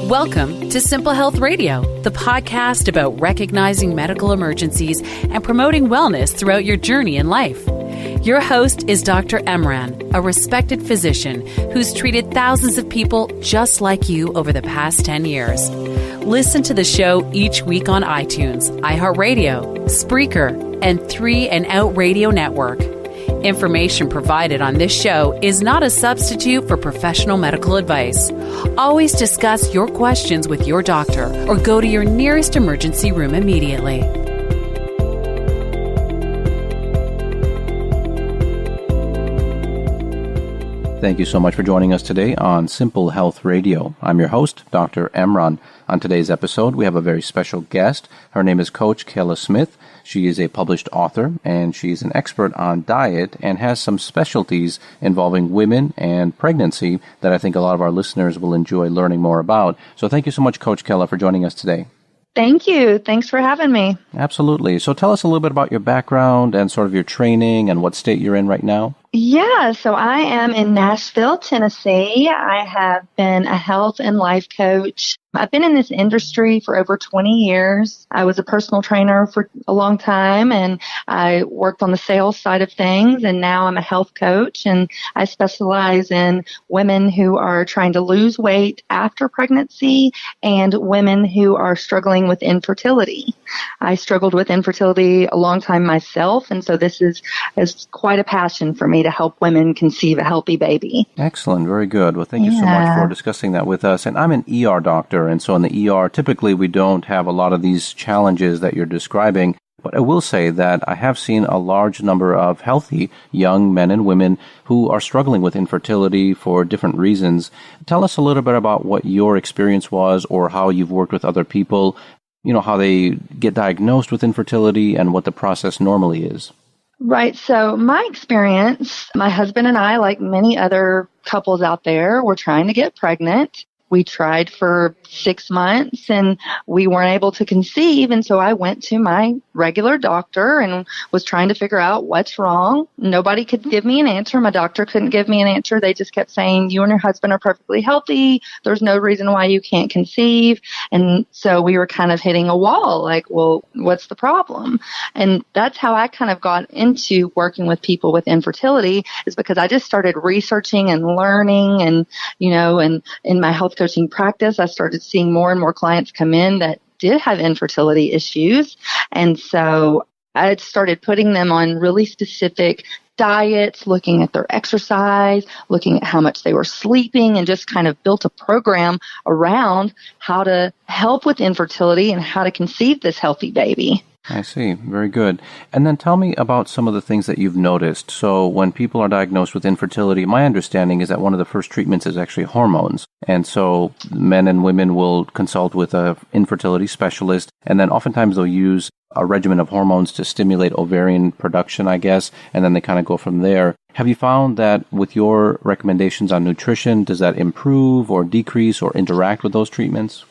Welcome to Simple Health Radio, the podcast about recognizing medical emergencies and promoting wellness throughout your journey in life. Your host is Dr. Emran, a respected physician who's treated thousands of people just like you over the past 10 years. Listen to the show each week on iTunes, iHeartRadio, Spreaker, and 3 and Out Radio Network. Information provided on this show is not a substitute for professional medical advice. Always discuss your questions with your doctor or go to your nearest emergency room immediately. Thank you so much for joining us today on Simple Health Radio. I'm your host, Dr. Emran. On today's episode, we have a very special guest. Her name is Coach Kela Smith. She is a published author, and she's an expert on diet and has some specialties involving women and pregnancy that I think a lot of our listeners will enjoy learning more about. So thank you so much, Coach Kela, for joining us today. Thank you. Thanks for having me. Absolutely. So tell us a little bit about your background and sort of your training and what state you're in right now. Yeah, so I am in Nashville, Tennessee. I have been a health and life coach. I've been in this industry for over 20 years. I was a personal trainer for a long time, and I worked on the sales side of things, and now I'm a health coach, and I specialize in women who are trying to lose weight after pregnancy and women who are struggling with infertility. I struggled with infertility a long time myself, and so this is quite a passion for me to help women conceive a healthy baby. Excellent. Very good. Well, thank you so much for discussing that with us. And I'm an ER doctor, and so in the ER, typically we don't have a lot of these challenges that you're describing. But I will say that I have seen a large number of healthy young men and women who are struggling with infertility for different reasons. Tell us a little bit about what your experience was or how you've worked with other people, how they get diagnosed with infertility and what the process normally is. Right. So my experience, my husband and I, like many other couples out there, were trying to get pregnant. We tried for 6 months and we weren't able to conceive. And so I went to my regular doctor and was trying to figure out what's wrong. Nobody could give me an answer. My doctor couldn't give me an answer. They just kept saying, you and your husband are perfectly healthy. There's no reason why you can't conceive. And so we were kind of hitting a wall, like, well, what's the problem? And that's how I kind of got into working with people with infertility, is because I just started researching and learning and, and in my health coaching practice, I started seeing more and more clients come in that did have infertility issues. And so I started putting them on really specific diets, looking at their exercise, looking at how much they were sleeping, and just kind of built a program around how to help with infertility and how to conceive this healthy baby. I see. Very good. And then tell me about some of the things that you've noticed. So when people are diagnosed with infertility, my understanding is that one of the first treatments is actually hormones. And so men and women will consult with an infertility specialist, and then oftentimes they'll use a regimen of hormones to stimulate ovarian production, I guess, and then they kind of go from there. Have you found that with your recommendations on nutrition, does that improve or decrease or interact with those treatments?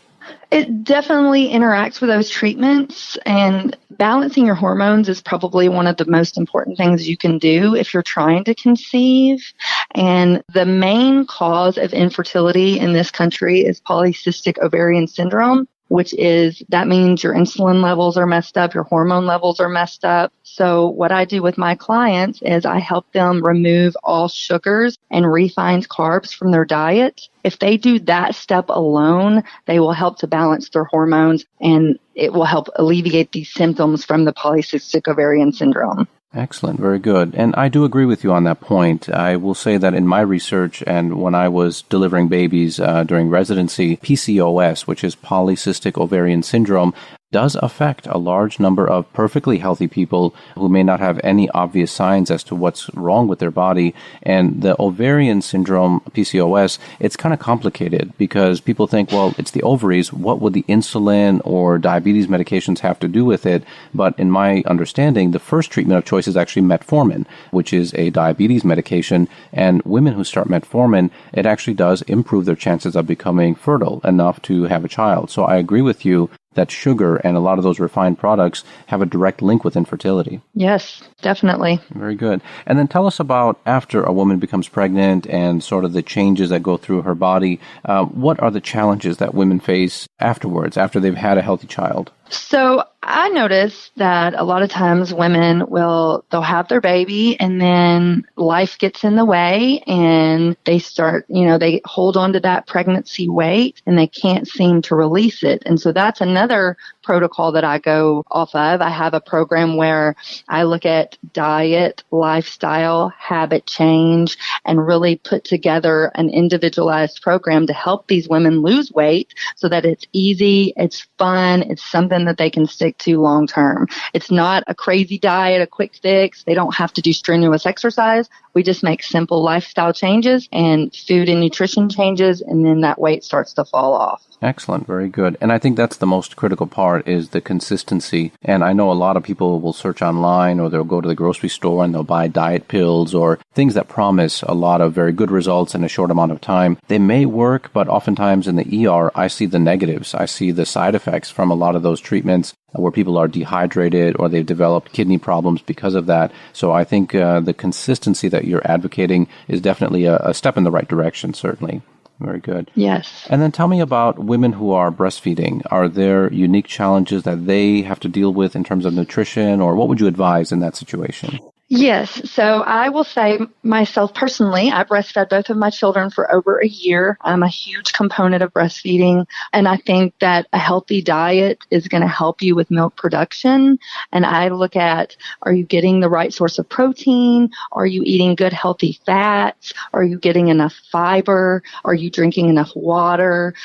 It definitely interacts with those treatments, and balancing your hormones is probably one of the most important things you can do if you're trying to conceive. And the main cause of infertility in this country is polycystic ovarian syndrome, that means your insulin levels are messed up, your hormone levels are messed up. So what I do with my clients is I help them remove all sugars and refined carbs from their diet. If they do that step alone, they will help to balance their hormones, and it will help alleviate these symptoms from the polycystic ovarian syndrome. Excellent. Very good. And I do agree with you on that point. I will say that in my research and when I was delivering babies during residency, PCOS, which is polycystic ovarian syndrome, does affect a large number of perfectly healthy people who may not have any obvious signs as to what's wrong with their body. And the ovarian syndrome, PCOS, it's kind of complicated because people think, well, it's the ovaries. What would the insulin or diabetes medications have to do with it? But in my understanding, the first treatment of choice is actually metformin, which is a diabetes medication. And women who start metformin, it actually does improve their chances of becoming fertile enough to have a child. So I agree with you that sugar and a lot of those refined products have a direct link with infertility. Yes, definitely. Very good. And then tell us about after a woman becomes pregnant and sort of the changes that go through her body. What are the challenges that women face afterwards, after they've had a healthy child? So I notice that a lot of times women they'll have their baby and then life gets in the way and they start, they hold on to that pregnancy weight and they can't seem to release it. And so that's another protocol that I go off of. I have a program where I look at diet, lifestyle, habit change, and really put together an individualized program to help these women lose weight so that it's easy, it's fun, it's something that they can stick to long term. It's not a crazy diet, a quick fix. They don't have to do strenuous exercise. We just make simple lifestyle changes and food and nutrition changes, and then that weight starts to fall off. Excellent. Very good. And I think that's the most critical part is the consistency. And I know a lot of people will search online or they'll go to the grocery store and they'll buy diet pills or things that promise a lot of very good results in a short amount of time. They may work, but oftentimes in the ER, I see the negatives. I see the side effects from a lot of those treatments where people are dehydrated or they've developed kidney problems because of that. So I think the consistency that you're advocating is definitely a step in the right direction, certainly. Very good. Yes. And then tell me about women who are breastfeeding. Are there unique challenges that they have to deal with in terms of nutrition, or what would you advise in that situation? Yes. So I will say myself personally, I breastfed both of my children for over a year. I'm a huge component of breastfeeding. And I think that a healthy diet is going to help you with milk production. And I look at, are you getting the right source of protein? Are you eating good, healthy fats? Are you getting enough fiber? Are you drinking enough water?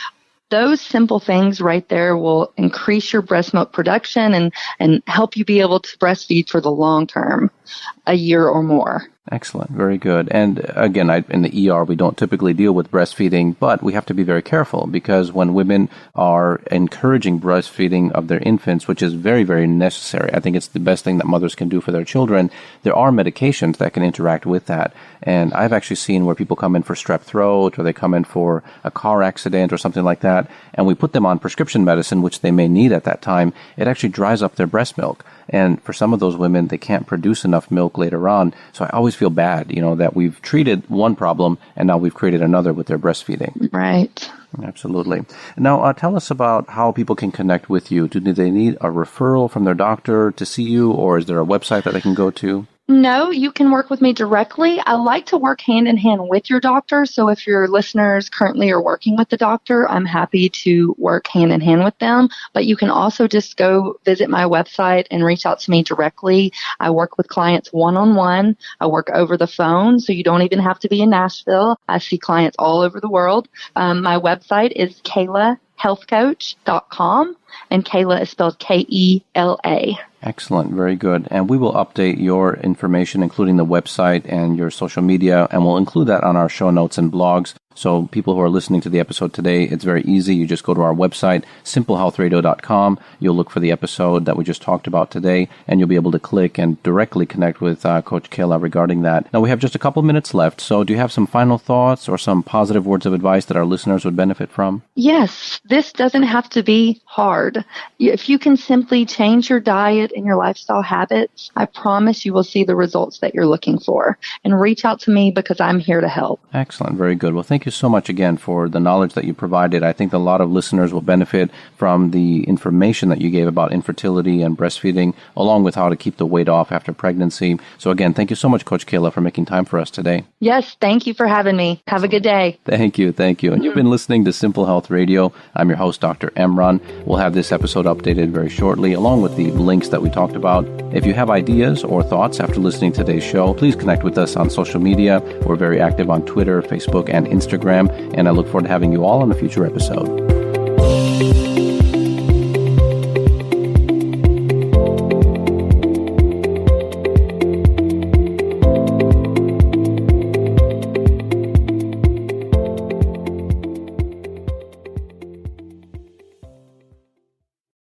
Those simple things right there will increase your breast milk production and help you be able to breastfeed for the long term, a year or more. Excellent. Very good. And again, in the ER, we don't typically deal with breastfeeding, but we have to be very careful because when women are encouraging breastfeeding of their infants, which is very, very necessary, I think it's the best thing that mothers can do for their children, there are medications that can interact with that. And I've actually seen where people come in for strep throat or they come in for a car accident or something like that, and we put them on prescription medicine, which they may need at that time. It actually dries up their breast milk. And for some of those women, they can't produce enough milk later on. So I always feel bad, that we've treated one problem and now we've created another with their breastfeeding. Right. Absolutely. Now, tell us about how people can connect with you. Do they need a referral from their doctor to see you, or is there a website that they can go to? No, you can work with me directly. I like to work hand in hand with your doctor. So if your listeners currently are working with the doctor, I'm happy to work hand in hand with them. But you can also just go visit my website and reach out to me directly. I work with clients one-on-one. I work over the phone, so you don't even have to be in Nashville. I see clients all over the world. My website is KelaHealthCoach.com, and Kela is spelled Kela. Excellent. Very good. And we will update your information, including the website and your social media, and we'll include that on our show notes and blogs. So people who are listening to the episode today, it's very easy. You just go to our website, simplehealthradio.com. You'll look for the episode that we just talked about today, and you'll be able to click and directly connect with Coach Kela regarding that. Now, we have just a couple minutes left. So do you have some final thoughts or some positive words of advice that our listeners would benefit from? Yes. This doesn't have to be hard. If you can simply change your diet and your lifestyle habits, I promise you will see the results that you're looking for. And reach out to me because I'm here to help. Excellent. Very good. Well, thank you so much again for the knowledge that you provided. I think a lot of listeners will benefit from the information that you gave about infertility and breastfeeding, along with how to keep the weight off after pregnancy. So again, thank you so much, Coach Kela, for making time for us today. Yes, thank you for having me. Have a good day. Thank you. Thank you. And you've been listening to Simple Health Radio. I'm your host, Dr. Emran. We'll have this episode updated very shortly, along with the links that we talked about. If you have ideas or thoughts after listening to today's show, please connect with us on social media. We're very active on Twitter, Facebook, and Instagram, and I look forward to having you all on a future episode.